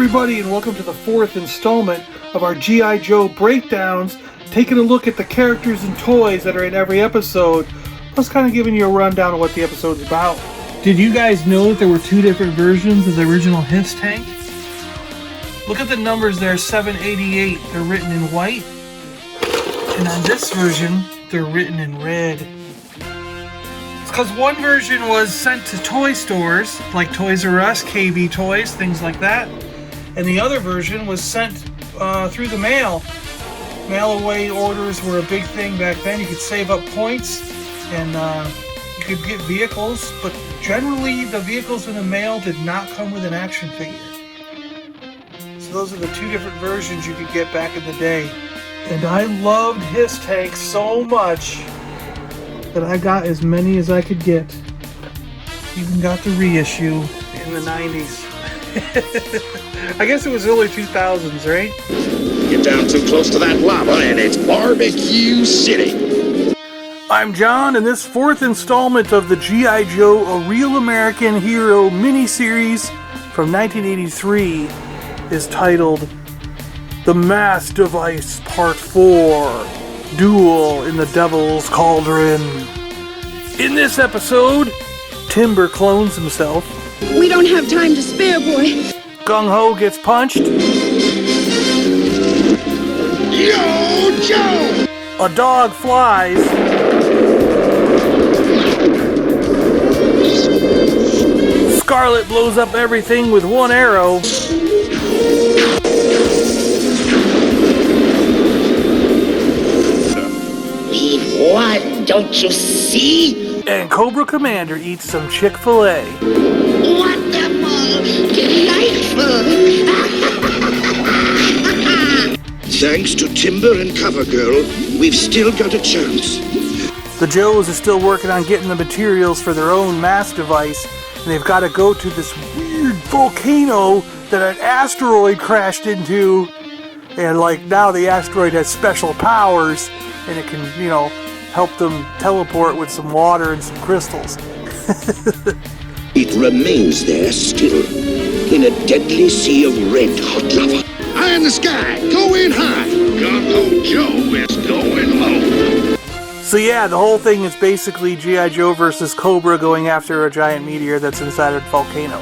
everybody, and welcome to the fourth installment of our G.I. Joe breakdowns, taking a look at the characters and toys that are in every episode, plus kind of giving you a rundown of what the episode's about. Did you guys know that there were two different versions of the original Hiss tank? Look at the numbers there, 788, they're written in white, and on this version, they're written in red. Because one version was sent to toy stores, like Toys R Us, KB Toys, things like that. And the other version was sent through the mail. Mail-away orders were a big thing back then. You could save up points, and you could get vehicles. But generally, the vehicles in the mail did not come with an action figure. So those are the two different versions you could get back in the day. And I loved Hiss Tank so much that I got as many as I could get. Even got the reissue in the 90s. I guess it was early 2000s, right? Get down too close to that lava and it's Barbecue City. I'm John, and this fourth installment of the G.I. Joe A Real American Hero miniseries from 1983 is titled The Mass Device Part 4. Duel in the Devil's Cauldron. In this episode, Timber clones himself. We don't have time to spare, boy. Gung Ho gets punched. Yo, Joe! A dog flies. Scarlet blows up everything with one arrow. What? Don't you see? And Cobra Commander eats some Chick-fil-A. Wonderful! Delightful! Thanks to Timber and CoverGirl, we've still got a chance. The Joes are still working on getting the materials for their own mass device, and they've got to go to this weird volcano that an asteroid crashed into. And now the asteroid has special powers, and it can, help them teleport with some water and some crystals. It remains there still, in a deadly sea of red-hot lava. High in the sky, going high. Gung-Ho Joe is going low. So yeah, the whole thing is basically G.I. Joe versus Cobra going after a giant meteor that's inside a volcano.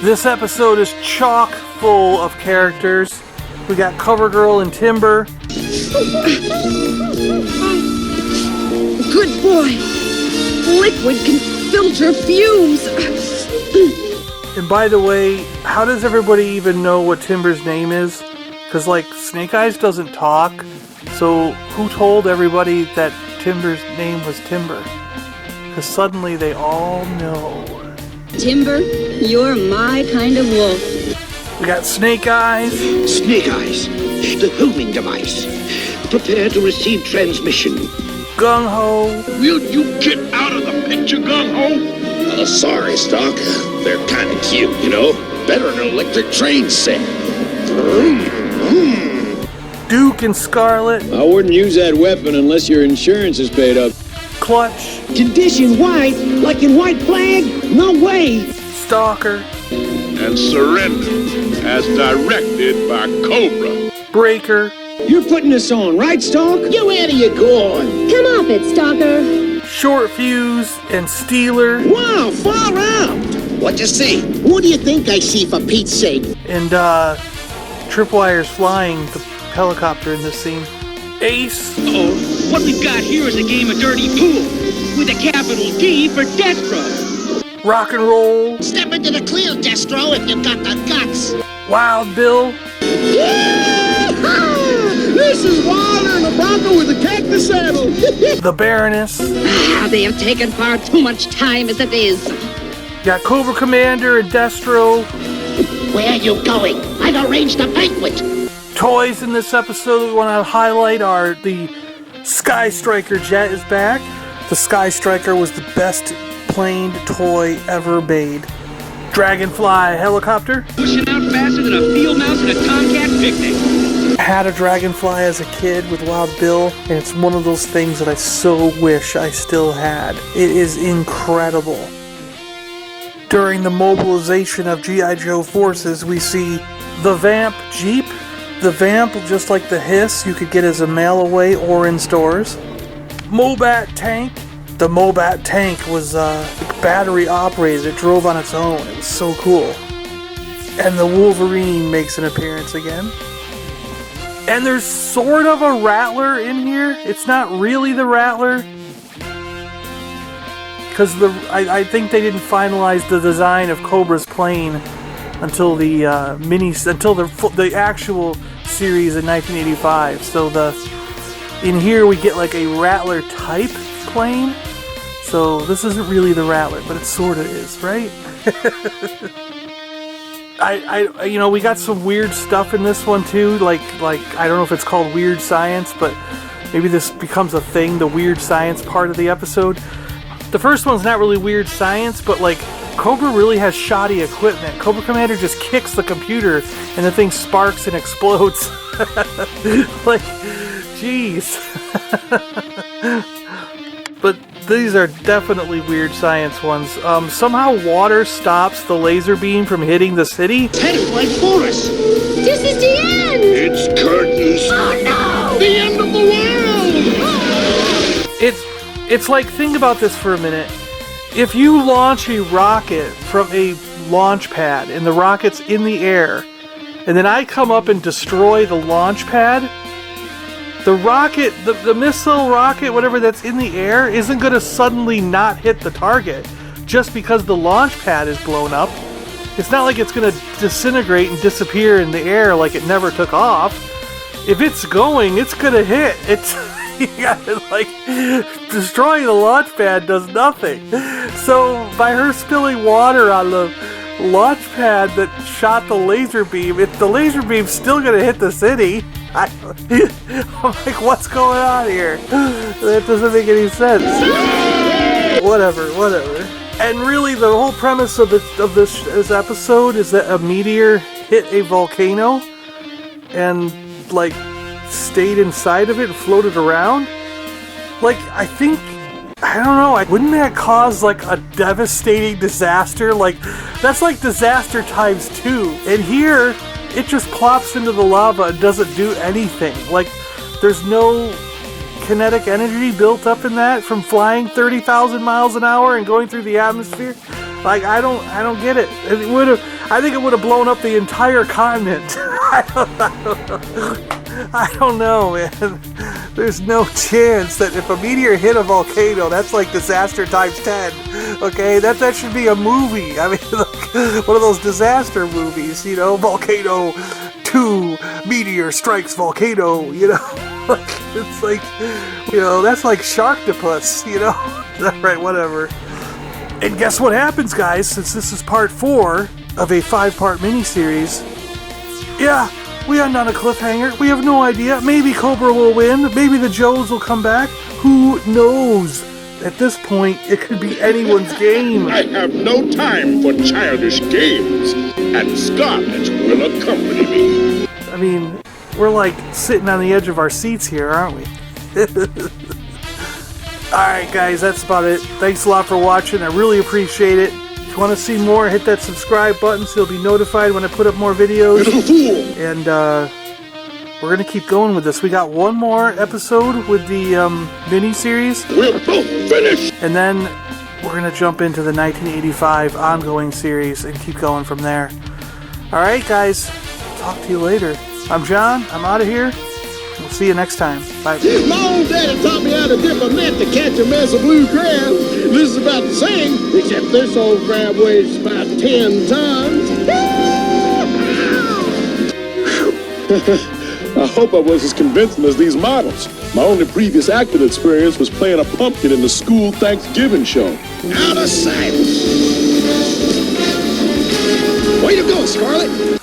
This episode is chock full of characters. We got CoverGirl and Timber. Good boy. Liquid can filter fumes. And by the way, how does everybody even know what Timber's name is? Because, Snake Eyes doesn't talk. So, who told everybody that Timber's name was Timber? Because suddenly they all know. Timber, you're my kind of wolf. We got Snake Eyes. Snake Eyes, the homing device. Prepare to receive transmission. Gung Ho. Will you get out of the picture, Gung Ho? Sorry, Stock. They're kind of cute, Better than an electric train set. Duke and Scarlet. I wouldn't use that weapon unless your insurance is paid up. Clutch. Condition white? Like in White Flag? No way! Stalker. And surrender as directed by Cobra. Breaker. You're putting this on, right, Stalk? You where are you going? Come off it, Stalker. Short Fuse and Steeler. Wow, far out! What you see? Who do you think I see, for Pete's sake? And Tripwire's flying the helicopter in this scene. Ace. Oh, what we've got here is a game of dirty pool with a capital D for Destro. Rock and Roll. Step into the clear, Destro, if you've got the guts. Wild Bill. This is Wilder and the Bronco with the cactus saddle. The Baroness. They have taken far too much time as it is. Got Cobra Commander and Destro. Where are you going? I've arranged a banquet. Toys in this episode we want to highlight are the Sky Striker jet is back. The Sky Striker was the best planed toy ever made. Dragonfly helicopter. Pushing out faster than a field mouse at a Tomcat picnic. Had a Dragonfly as a kid with Wild Bill, and it's one of those things that I so wish I still had. It is incredible. During the mobilization of G.I. Joe forces, we see the Vamp Jeep. The Vamp, just like the Hiss, you could get as a mail-away or in stores. Mobat Tank. The Mobat Tank was battery operated. It drove on its own. It was so cool. And the Wolverine makes an appearance again. And there's sort of a Rattler in here. It's not really the Rattler. Because I think they didn't finalize the design of Cobra's plane until the the actual series in 1985. So in here we get like a Rattler type plane. So this isn't really the Rattler, but it sort of is, right? We got some weird stuff in this one too. Like I don't know if it's called weird science, but maybe this becomes a thing. The weird science part of the episode. The first one's not really weird science, but like Cobra really has shoddy equipment. Cobra Commander just kicks the computer and the thing sparks and explodes. Like, jeez. But these are definitely weird science ones. Somehow water stops the laser beam from hitting the city. It's headed right for us. This is the end! It's curtains. Oh no! The end of the world! It's like, think about this for a minute. If you launch a rocket from a launch pad and the rocket's in the air, and then I come up and destroy the launch pad, the rocket, the missile rocket, whatever that's in the air, isn't going to suddenly not hit the target just because the launch pad is blown up. It's not like it's going to disintegrate and disappear in the air like it never took off. If it's going, it's going to hit. Destroying the launch pad does nothing. So by her spilling water on the launch pad that shot the laser beam, the laser beam's still gonna hit the city. I'm like, what's going on here? That doesn't make any sense. Whatever. And really, the whole premise of this episode is that a meteor hit a volcano and stayed inside of it and floated around. I don't know, wouldn't that cause a devastating disaster? That's disaster times 2. And here, it just plops into the lava and doesn't do anything. There's no kinetic energy built up in that from flying 30,000 miles an hour and going through the atmosphere. I don't get it. I think it would have blown up the entire continent. I don't know, man. There's no chance that if a meteor hit a volcano, that's disaster times 10. Okay, that should be a movie. I mean, one of those disaster movies, Volcano 2, meteor strikes volcano, It's that's like Sharktopus, Alright, whatever. And guess what happens, guys, since this is part 4 of a 5-part miniseries? Yeah, we end on a cliffhanger. We have no idea. Maybe Cobra will win. Maybe the Joes will come back. Who knows? At this point, it could be anyone's game. I have no time for childish games, and Scarlet will accompany me. I mean, we're sitting on the edge of our seats here, aren't we? Alright guys, that's about it. Thanks a lot for watching. I really appreciate it. If you want to see more, hit that subscribe button so you'll be notified when I put up more videos. And we're going to keep going with this. We got one more episode with the mini-series. We're both finished! And then we're going to jump into the 1985 ongoing series and keep going from there. Alright guys, talk to you later. I'm John. I'm out of here. We'll see you next time. Bye. My old daddy taught me how to dip a net to catch a mess of blue crab. This is about the same, except this old crab weighs about 10 tons. I hope I was as convincing as these models. My only previous acting experience was playing a pumpkin in the school Thanksgiving show. Out of sight! Way to go, Scarlet!